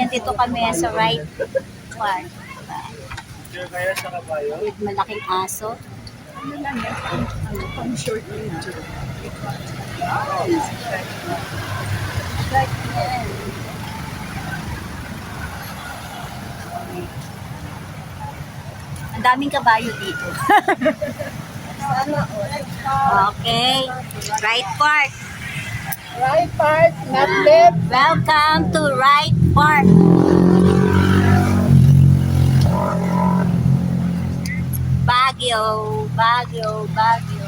nandito kami sa right park. Kaya sa kabayo? With malaking aso. Ano lang yan? Pang short video. Like yan. Ang daming kabayo dito. Okay. Right park. Right part, not left. Welcome to Right Park. Baguio, Baguio, Baguio.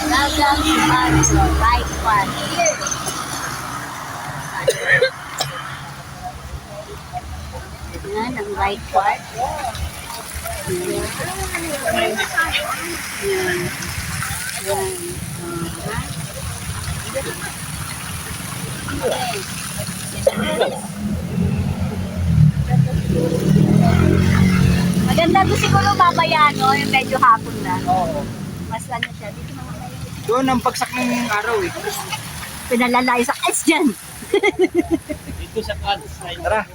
Welcome to Baguio, Right Park. Yan ang Right Park. Yan. Yan. Yan. Maganda to siguro mamaya, no? Yung medyo hapon na. Oo. Mas ano siya. Dito naman kayo. Doon ang pagsak ng araw eh. Pinalalay sa ice dyan. Dito sa kanto. Tara.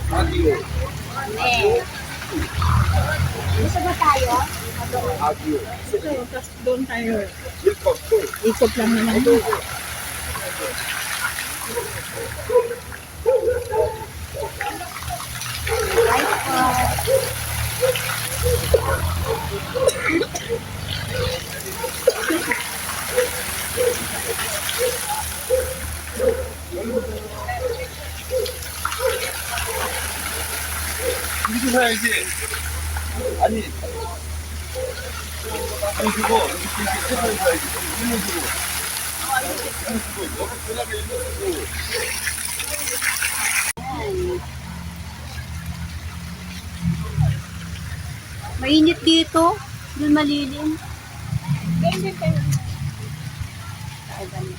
Baguio. Eh. Gusto ba tayo? Baguio. Ito, tapos doon tayo. Welcome to. Ikot lang naman dito. Right Park. 이거 사야지. 아니. 아니 그거 이거 사야지. 이거 주고. 이거 주고. 여기 그다음에 이거 주고. Mainit dito. Doon malilim. Ganyan tayo. Ay, ganun.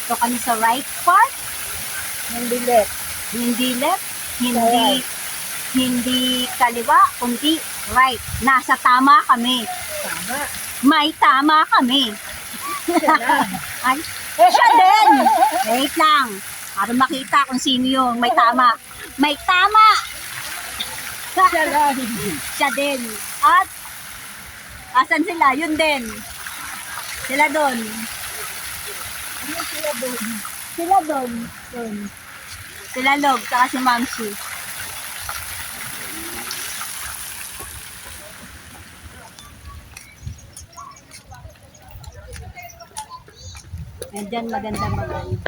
So kami sa Right Park. Hindi left. Hindi left, hindi kaliwa, kundi right. Nasa tama kami. Tama. May tama kami. Ay, siya din. Wait lang. Para makita kung sino yung may tama. May tama. Siya lang. Siya din. At, asan sila? Yun din. Sila doon. Ano sila doon? Sila doon. Doon. Sila Log, saka si Mamsi. Nandyan maganda mag-ano.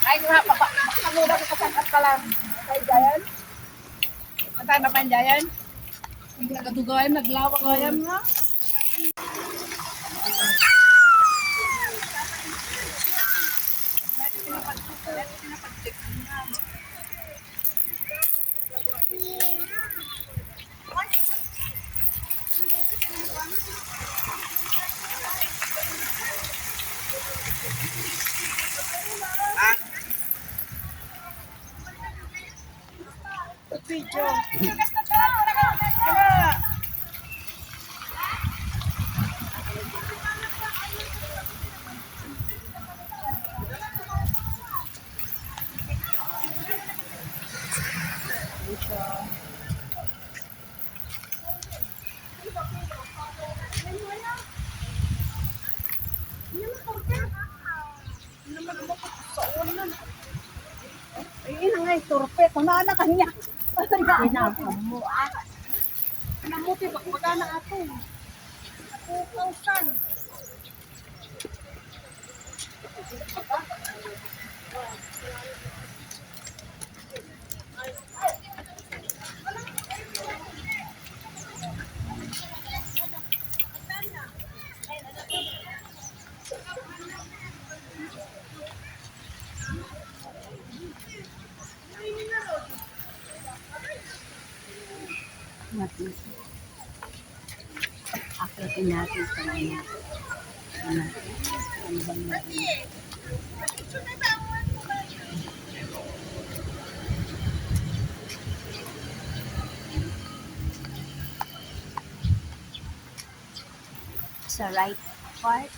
Ay, pamula ko kasangkat ka lang. Kay Jayan? Matanda pa yung Jayan? Hindi ka katugawin, naglawak ko yan nga. Video. Ayun na nga, turpe. Kumana kanya. Pinapam mo. Namuti, magana ato. Pupusan. Natin. Akyatin natin sa mga ano bang natin. Sa right part.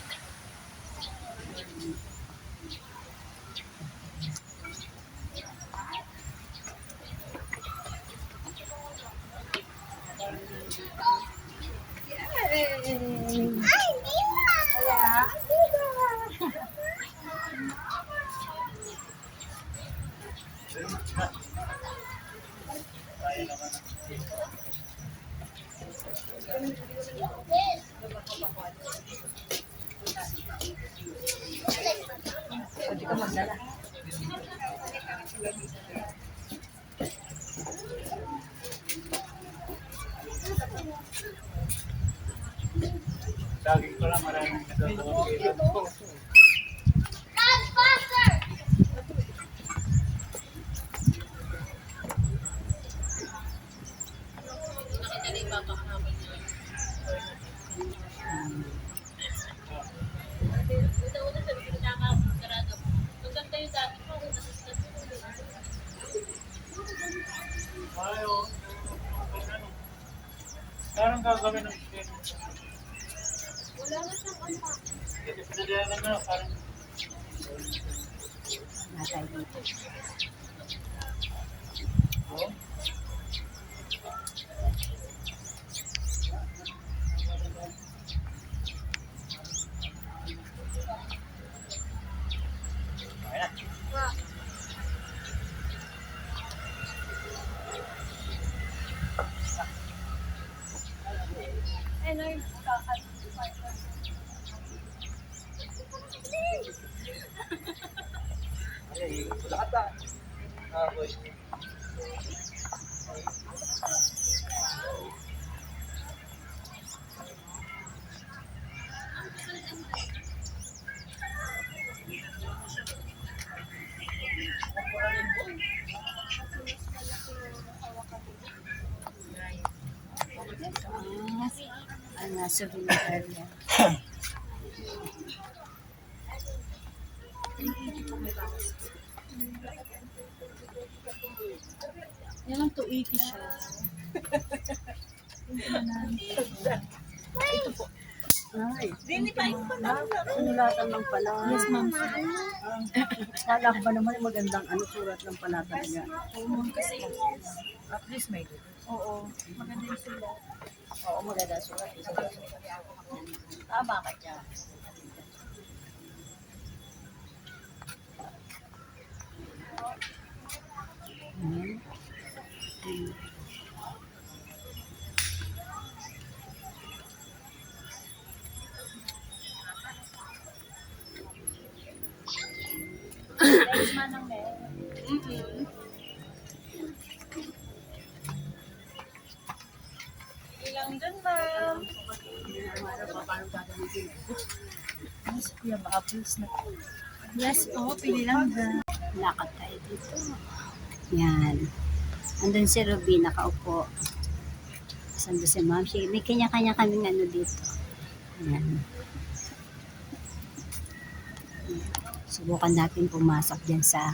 Pwede ka magdala. Daging pala maraming nagagawa. Ayaw. Parang gagawin ng skin. Wala na siyang ano. Kasi pinadala na parang Natay dito. oh. And I'm Lahat ah. Boy. Ang souvenir area. yan ang 280 siya. Ay, Dini pa yung sinulatan lang pala. Yes, ma'am. Kala ko ba naman yung magandang surat ng palatan niya. Kasi at least may dito. Oo. Maganda yung sila. Oo, maganda surat. Tama ka dyan. Next man ng May. Ilang dun, ma'am. Yes, kuya, baka please na. Yes po, pili lang dun. Lakad tayo dito. Yan. Andun si Ruby, nakaupo. Sando si Ma'am. May kanya-kanya kaming ano dito. Yan. Subukan natin pumasok dyan sa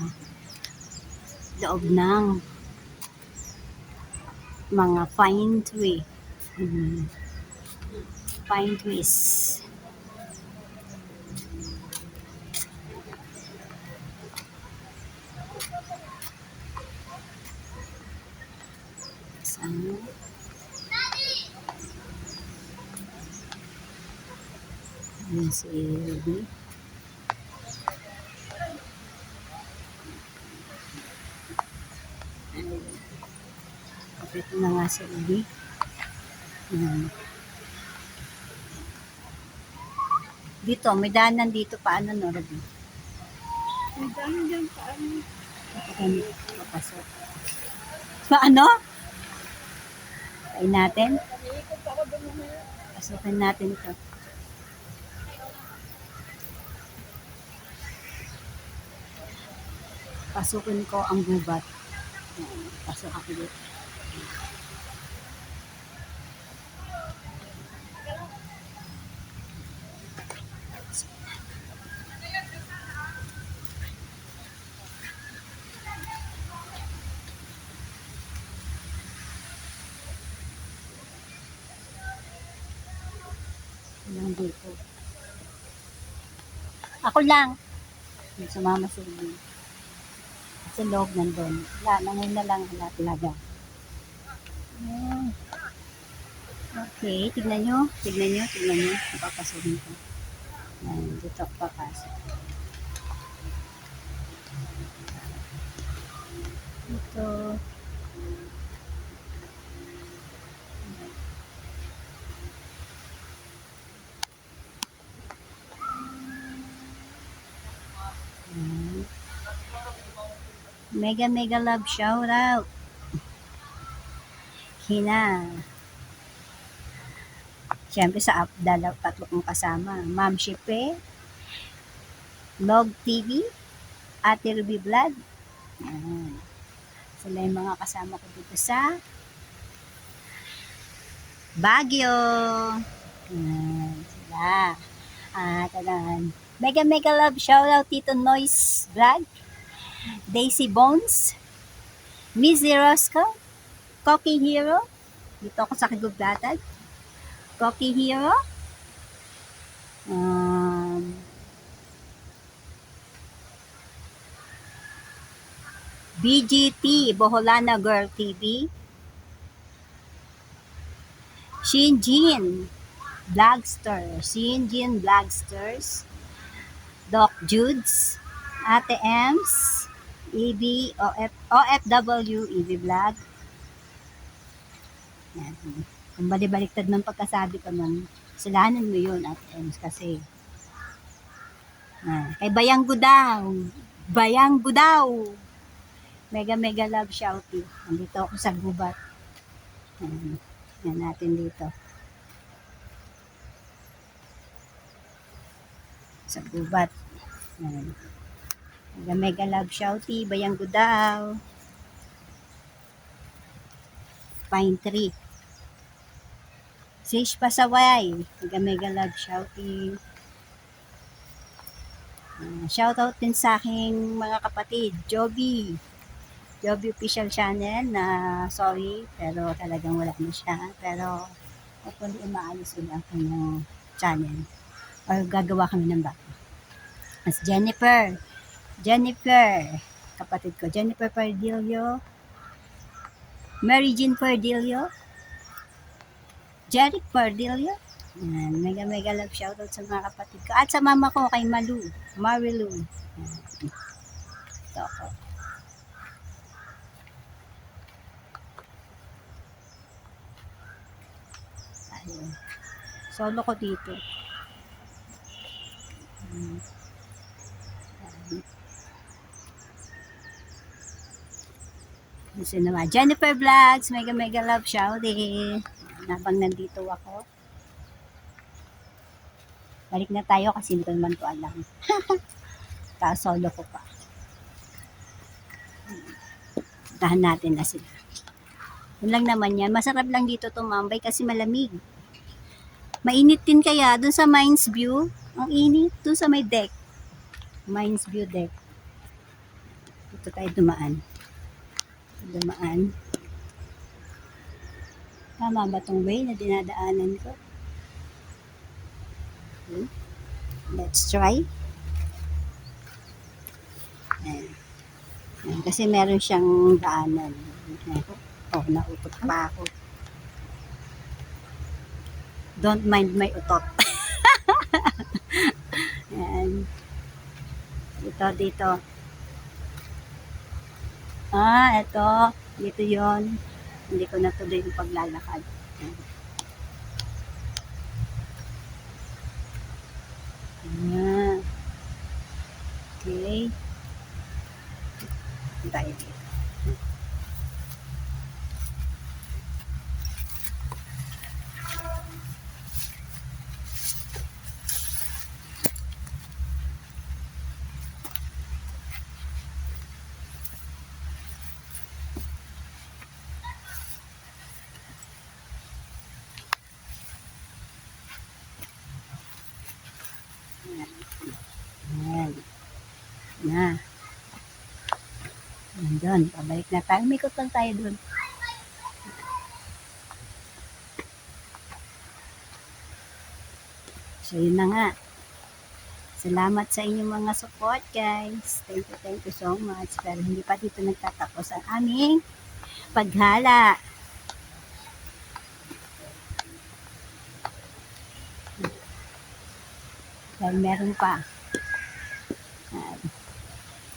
loob ng mga pine tree. Pine trees. Saan? Ayan si Ruby. Kapit na nga si Ruby. Ayan. Dito, may daanan dito. Paano no, Ruby? May dami dyan, paano? Kami papasok. Paano? Kain natin. Iikot ako dun mamaya. Pasukin natin ito. Pasukin ko ang gubat. Ayan, pasok ako dito. Lang dito. Ako lang. Sumama si Ruby. Sa loob nandun. Wala, nangayon na lang wala talaga. Ayan. Okay, tignan nyo. Tignan nyo, tignan nyo. Papasukin ko. Ayan, dito ako papasok. Ito. Ayan. Mega mega love shout out. Hina. Siyempre sa tatlo kong kasama. Ma'am Shipe, Log TV, Ate Ruby Vlog. Ayan. Sila yung mga kasama ko dito sa Baguio. Ayan. Sila. At ayan. Mega mega love shout out Tito Noise Vlog, Daisy Bones, Mizzy Roscoe, Cocky Hero. Dito ako sa Kigublatan. Cocky Hero. BGT, Boholana Girl TV. Shinjin Vlogsters. Doc Judes, Ate Ems, EB, OFW, EB Vlog. Yan. Kung baliktad ng pagkasabi ko nun, silahanan mo yun, Ate Ems, kasi kay Bayang Gudaw. Mega mega love shouty. Nandito ako sa gubat. Yan natin dito. Sa gubat. Yan. Mega mega love shouty. Bayang Gudaw. Pine tree. Sish Pasaway. Mega mega love shouty. Shoutout din sa aking mga kapatid. Joby official channel na sorry pero talagang wala na siya, pero hopefully maalis ulit ang kanyang channel or gagawa kami ng bago. As Jennifer kapatid ko, Jennifer Pardillo, Mary Jean Pardillo, Jeric Pardillo. Yan, mega mega love shoutout sa mga kapatid ko at sa mama ko kay Marilu. Ito ako. Solo ko dito. Gusto naman. Jennifer Vlogs, mega mega love shouting. Habang nandito ako. Balik na tayo kasi hindi ko naman to alam. Solo ko pa. Tahan natin na sila. Yun lang naman yan. Masarap lang dito tumambay kasi malamig. Mainit din kaya dun sa Mines View. Ang init dun sa may deck. Mines View deck. Dito tayo dumaan. Dumaan. Tama ba tong way na dinadaanan ko? Okay. Let's try. Ayan. Ayan. Kasi meron siyang daanan. Oh, nautot pa ako. Don't mind my utot. Ayan. Dito. Ito. Dito yon. Hindi ko natuloy yung paglalakad. Okay. Tayo dito. Ayan. Na. Doon, pabalik na tayo. Umikot lang tayo doon. So, yun na nga. Salamat sa inyong mga support, guys. Thank you so much. Pero hindi pa dito nagtatapos ang aming paghala. Dahil meron pa.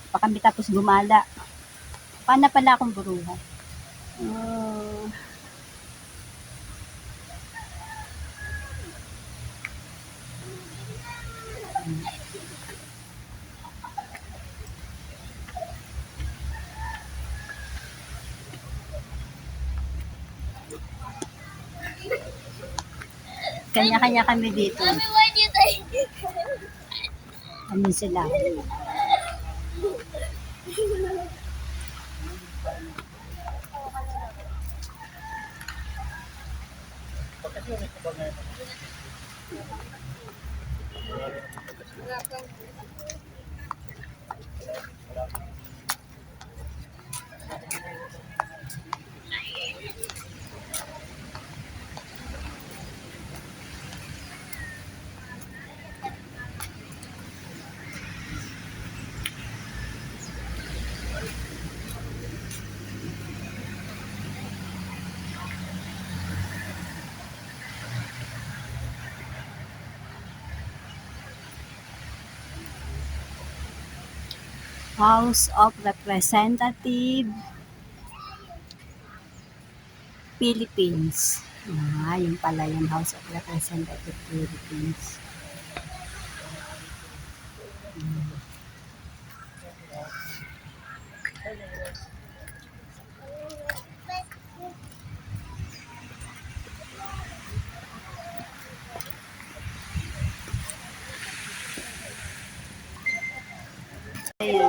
Pa kami tapos gumala. Paano pala akong buruhan? Kanya-kanya kami dito. Ano sila? House of Representative Philippines. Yun pala yung House of Representative Philippines. Ayan.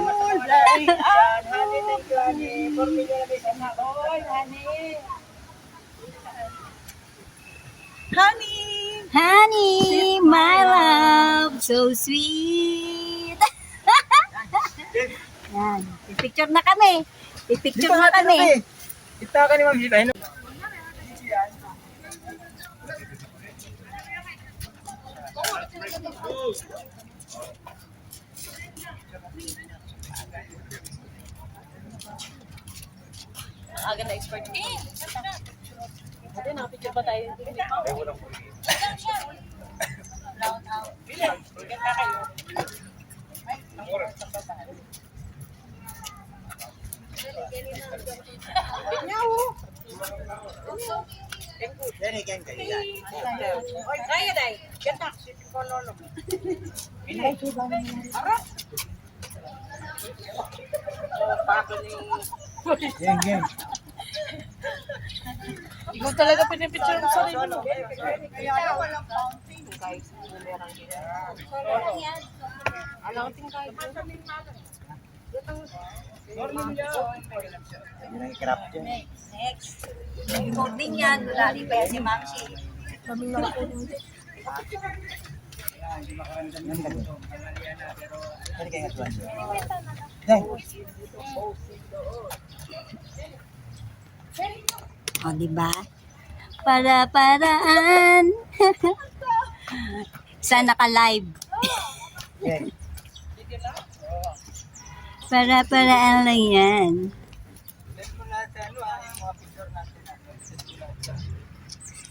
Honey, my love, so sweet. Yan, picture na kami. Picture na kami. Kita ka ni Ma'am Gita. Aga na expert. Ate, nakapicture pa tayo. Kaya day. Ganda. Gang. Ikaw talaga pinipicture mo sarili mo. Alating kayo. Next. Recording yan. Lali pa yan si Mamsi. O, diba? Para-paraan. Sana ka-live. Para-paraan lang yan.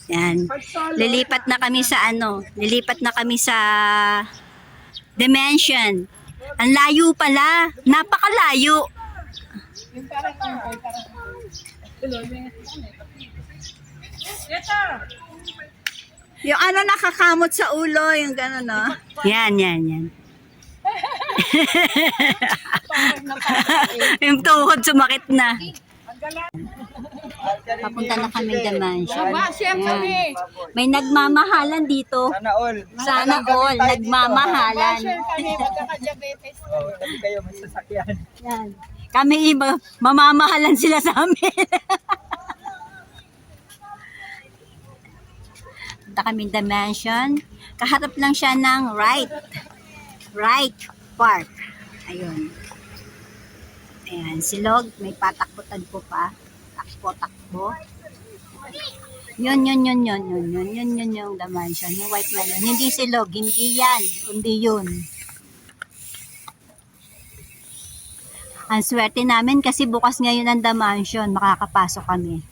Yan. Lilipat na kami sa lilipat na kami sa dimension. Ang layo pala. Napakalayo. Yung parang Yung nakakamot sa ulo, yung gano'n, no? Yan. Yung tuhod sumakit na. Papunta na kami dimension. Yan. May nagmamahalan dito. Sana all. Nagmamahalan. kami, magkaka-diabetes. Tabi kayo, may sasakyan. Yan. Kami iba, mamamahalan sila sa amin. Punta kami dimension. Kaharap lang siya ng right park. Ayun. Ayan, silog. May patakbo-tagbo pa. Takbo. Yun yung dimension. Yung white na yun. Hindi silog. Hindi yan. Kundi yun. Ang swerte namin kasi bukas ngayon ang dimension. Makakapasok kami.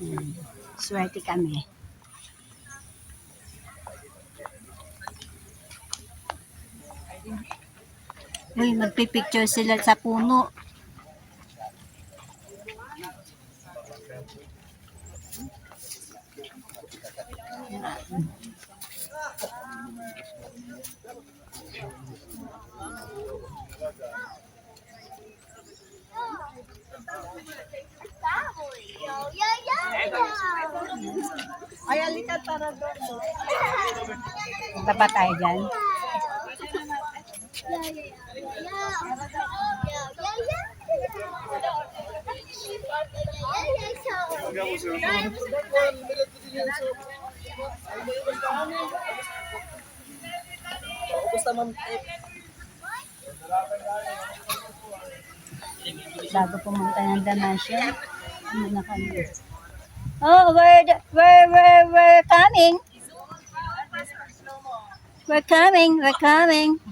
Ayan. Swerte kami. Uy, magpipicture sila sa puno. Ay, alika tara doon. Punta pa tayo dyan. Bago pumunta ng dimension, ano na kami? Oh, we're coming. We're coming.